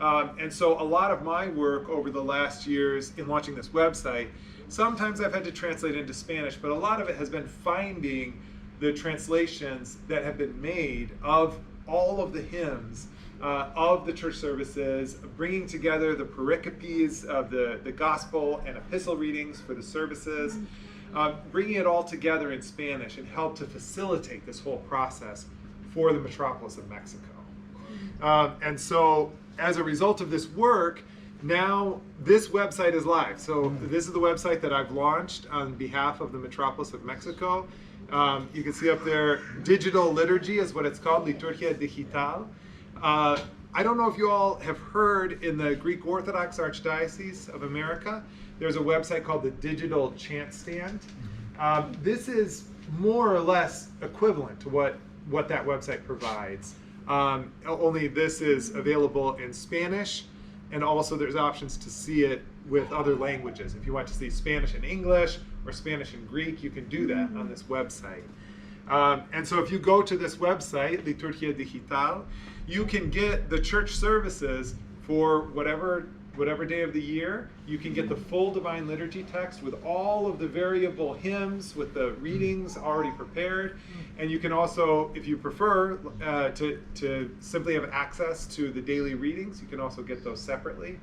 And so a lot of my work over the last years in launching this website, sometimes I've had to translate into Spanish, but a lot of it has been finding the translations that have been made of all of the hymns of the church services, bringing together the pericopes of the gospel and epistle readings for the services, bringing it all together in Spanish and help to facilitate this whole process for the metropolis of Mexico. And so as a result of this work, now this website is live. So this is the website that I've launched on behalf of the metropolis of Mexico. You can see up there, digital liturgy is what it's called, Liturgia Digital. I don't know if you all have heard, in the Greek Orthodox Archdiocese of America, there's a website called the Digital Chant Stand. This is more or less equivalent to what that website provides. Only this is available in Spanish, and also there's options to see it with other languages. If you want to see Spanish and English or Spanish and Greek, you can do that on this website. And so if you go to this website, Liturgia Digital, you can get the church services for whatever day of the year. You can get the full Divine Liturgy text with all of the variable hymns with the readings already prepared. And you can also, if you prefer, to simply have access to the daily readings, you can also get those separately.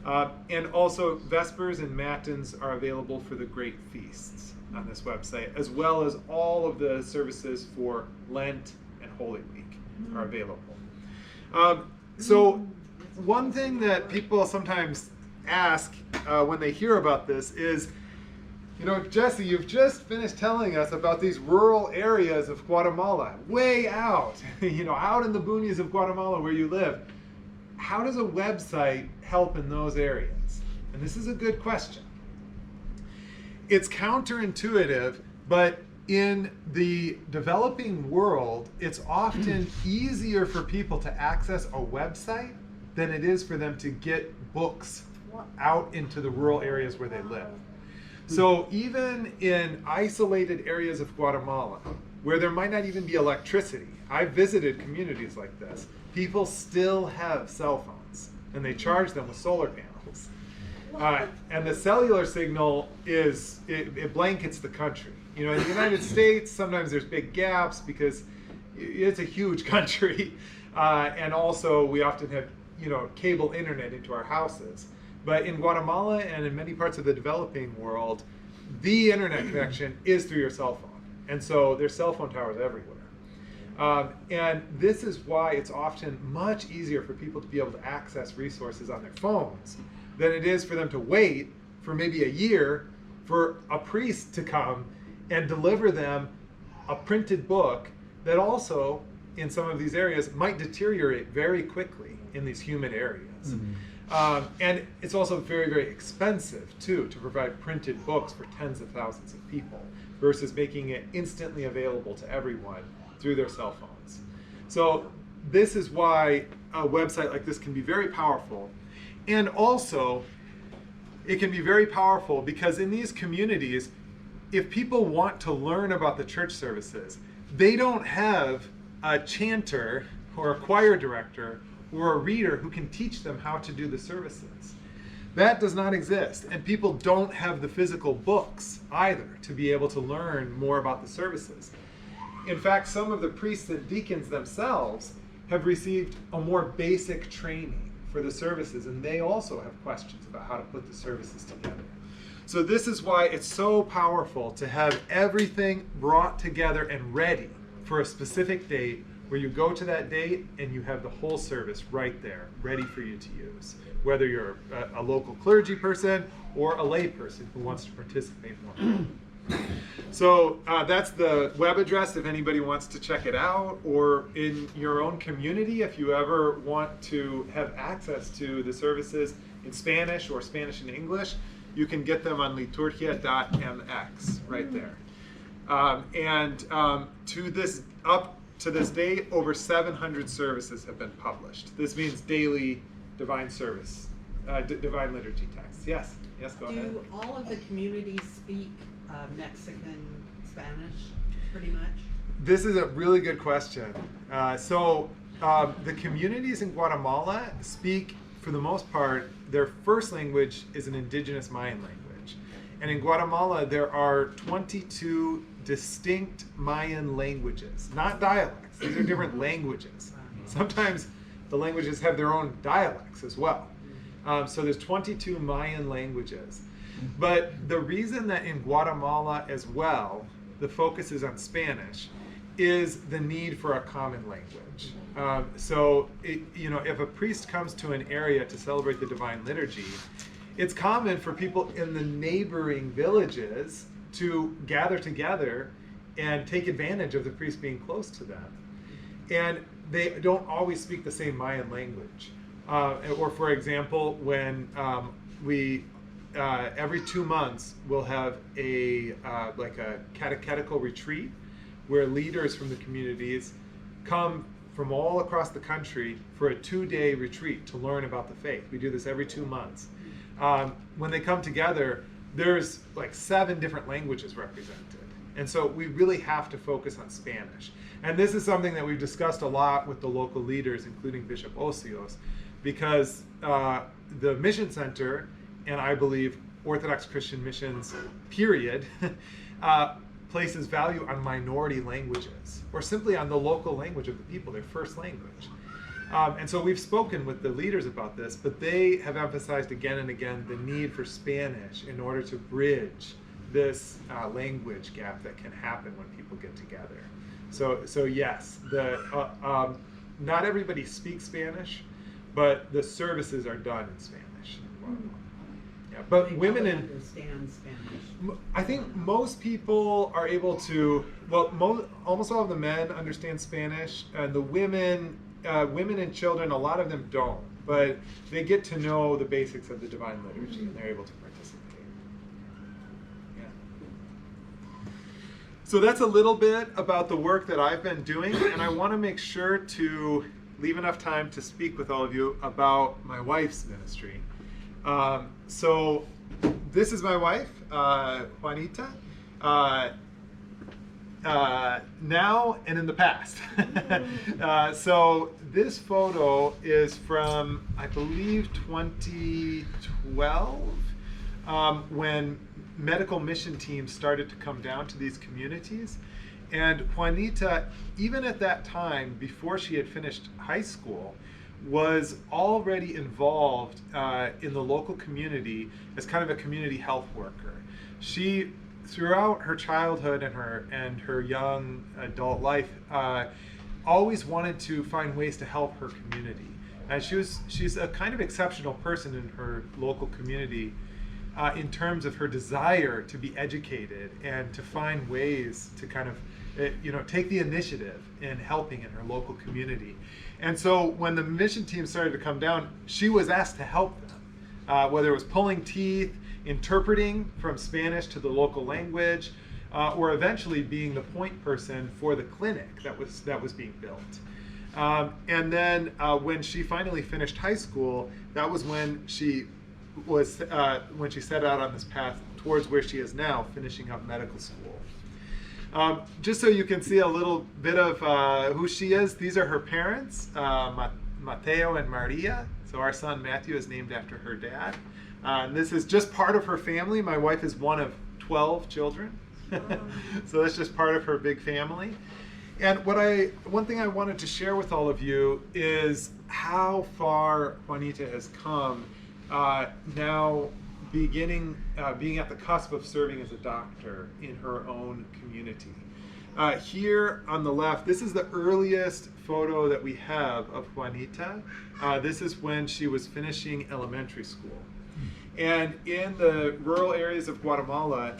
And also Vespers and Matins are available for the great feasts on this website, as well as all of the services for Lent and Holy Week are available. So one thing that people sometimes ask when they hear about this is, you know, Jesse, you've just finished telling us about these rural areas of Guatemala, way out, you know, out in the boonies of Guatemala where you live. How does a website help in those areas? And this is a good question. It's counterintuitive, but in the developing world, it's often easier for people to access a website than it is for them to get books out into the rural areas where they live. So even in isolated areas of Guatemala, where there might not even be electricity, I've visited communities like this, people still have cell phones, and they charge them with solar panels. And the cellular signal it blankets the country. You know, in the United States, sometimes there's big gaps because it's a huge country. And also we often have, you know, cable internet into our houses. But in Guatemala and in many parts of the developing world, the internet connection is through your cell phone. And so there's cell phone towers everywhere. And this is why it's often much easier for people to be able to access resources on their phones than it is for them to wait for maybe a year for a priest to come and deliver them a printed book that also, in some of these areas, might deteriorate very quickly in these humid areas. And it's also very, very expensive, too, to provide printed books for tens of thousands of people versus making it instantly available to everyone through their cell phones. So this is why a website like this can be very powerful. And also, it can be very powerful because in these communities, if people want to learn about the church services, they don't have a chanter or a choir director or a reader who can teach them how to do the services. That does not exist, and people don't have the physical books either to be able to learn more about the services. In fact, some of the priests and deacons themselves have received a more basic training for the services, and they also have questions about how to put the services together. So this is why it's so powerful to have everything brought together and ready for a specific date, where you go to that date and you have the whole service right there, ready for you to use, whether you're a local clergy person or a lay person who wants to participate more. So that's the web address if anybody wants to check it out, or in your own community, if you ever want to have access to the services in Spanish or Spanish and English, you can get them on liturgia.mx right there. To this date, over 700 services have been published. This means daily divine service, divine liturgy texts. Yes, go ahead. Do all of the communities speak Mexican Spanish, pretty much? This is a really good question. The communities in Guatemala speak for the most part, their first language is an indigenous Mayan language. And in Guatemala, there are 22 distinct Mayan languages, not dialects. These are different languages. Sometimes the languages have their own dialects as well. So there's 22 Mayan languages. But the reason that in Guatemala as well, the focus is on Spanish, is the need for a common language. If a priest comes to an area to celebrate the Divine Liturgy, it's common for people in the neighboring villages to gather together and take advantage of the priest being close to them. And they don't always speak the same Mayan language. Or for example, when we every 2 months we'll have a catechetical retreat where leaders from the communities come from all across the country for a 2-day retreat to learn about the faith. We do this every 2 months. When they come together, there's like 7 different languages represented. And so we really have to focus on Spanish. And this is something that we've discussed a lot with the local leaders, including Bishop Osios, because the Mission Center, and I believe Orthodox Christian missions, period, places value on minority languages, or simply on the local language of the people, their first language. And so we've spoken with the leaders about this, but they have emphasized again and again the need for Spanish in order to bridge this language gap that can happen when people get together. So yes, not everybody speaks Spanish, but the services are done in Spanish. Yeah, but women understand Spanish. I think most people are able to. Well, almost all of the men understand Spanish, and the women and children, a lot of them don't. But they get to know the basics of the Divine Liturgy, and they're able to participate. So that's a little bit about the work that I've been doing, and I want to make sure to leave enough time to speak with all of you about my wife's ministry. So this is my wife, Juanita, now and in the past. So this photo is from, I believe, 2012, when medical mission teams started to come down to these communities. And Juanita, even at that time, before she had finished high school, was already involved in the local community as kind of a community health worker. She, throughout her childhood and her young adult life, always wanted to find ways to help her community. And she's a kind of exceptional person in her local community in terms of her desire to be educated and to find ways to kind of take the initiative in helping in her local community. And so when the mission team started to come down, she was asked to help them, whether it was pulling teeth, interpreting from Spanish to the local language, or eventually being the point person for the clinic that was being built. And then when she finally finished high school, that was when she set out on this path towards where she is now, finishing up medical school. Just so you can see a little bit of who she is, these are her parents, Mateo and Maria. So our son Matthew is named after her dad. And this is just part of her family. My wife is one of 12 children. So that's just part of her big family. And one thing I wanted to share with all of you is how far Juanita has come now, being at the cusp of serving as a doctor in her own community. Here on the left, this is the earliest photo that we have of Juanita. This is when she was finishing elementary school. And in the rural areas of Guatemala,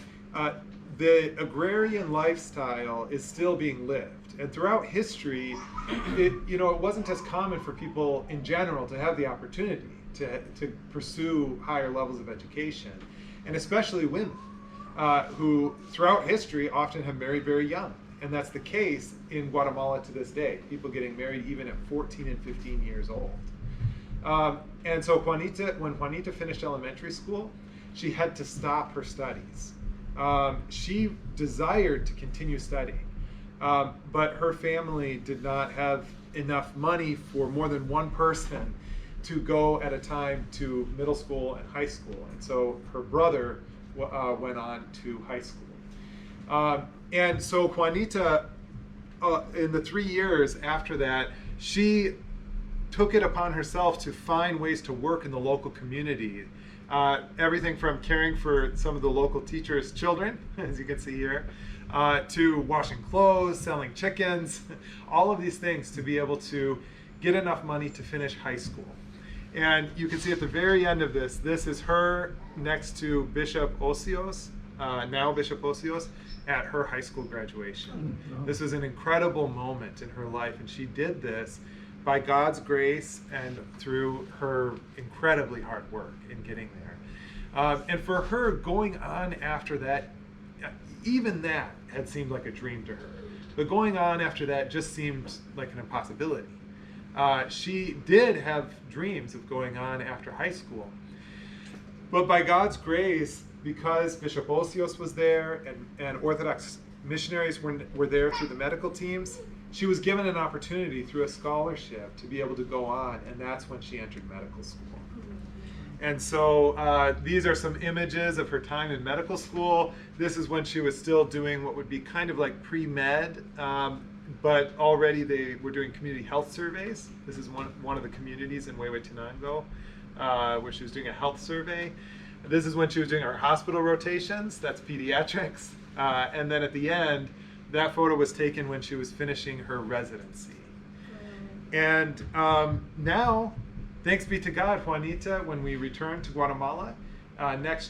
the agrarian lifestyle is still being lived. And throughout history, it wasn't as common for people in general to have the opportunity to pursue higher levels of education, and especially women, who throughout history often have married very young. And that's the case in Guatemala to this day, people getting married even at 14 and 15 years old. And so when Juanita finished elementary school, she had to stop her studies. She desired to continue studying, but her family did not have enough money for more than one person to go at a time to middle school and high school. And so her brother went on to high school. And so Juanita, in the 3 years after that, she took it upon herself to find ways to work in the local community. Everything from caring for some of the local teachers' children, as you can see here, to washing clothes, selling chickens, all of these things to be able to get enough money to finish high school. And you can see at the very end of this, this is her next to Bishop Osios, now Bishop Osios, at her high school graduation. This was an incredible moment in her life, and she did this by God's grace and through her incredibly hard work in getting there. And for her, going on after that, even that had seemed like a dream to her. But going on after that just seemed like an impossibility. She did have dreams of going on after high school. But by God's grace, because Bishop Osios was there and Orthodox missionaries were there through the medical teams, she was given an opportunity through a scholarship to be able to go on, and that's when she entered medical school. And so these are some images of her time in medical school. This is when she was still doing what would be kind of like pre-med, but already they were doing community health surveys. This is one of the communities in Huehuetenango where she was doing a health survey. This is when she was doing her hospital rotations. That's pediatrics. And then at the end, that photo was taken when she was finishing her residency. And now, thanks be to God, Juanita, when we return to Guatemala next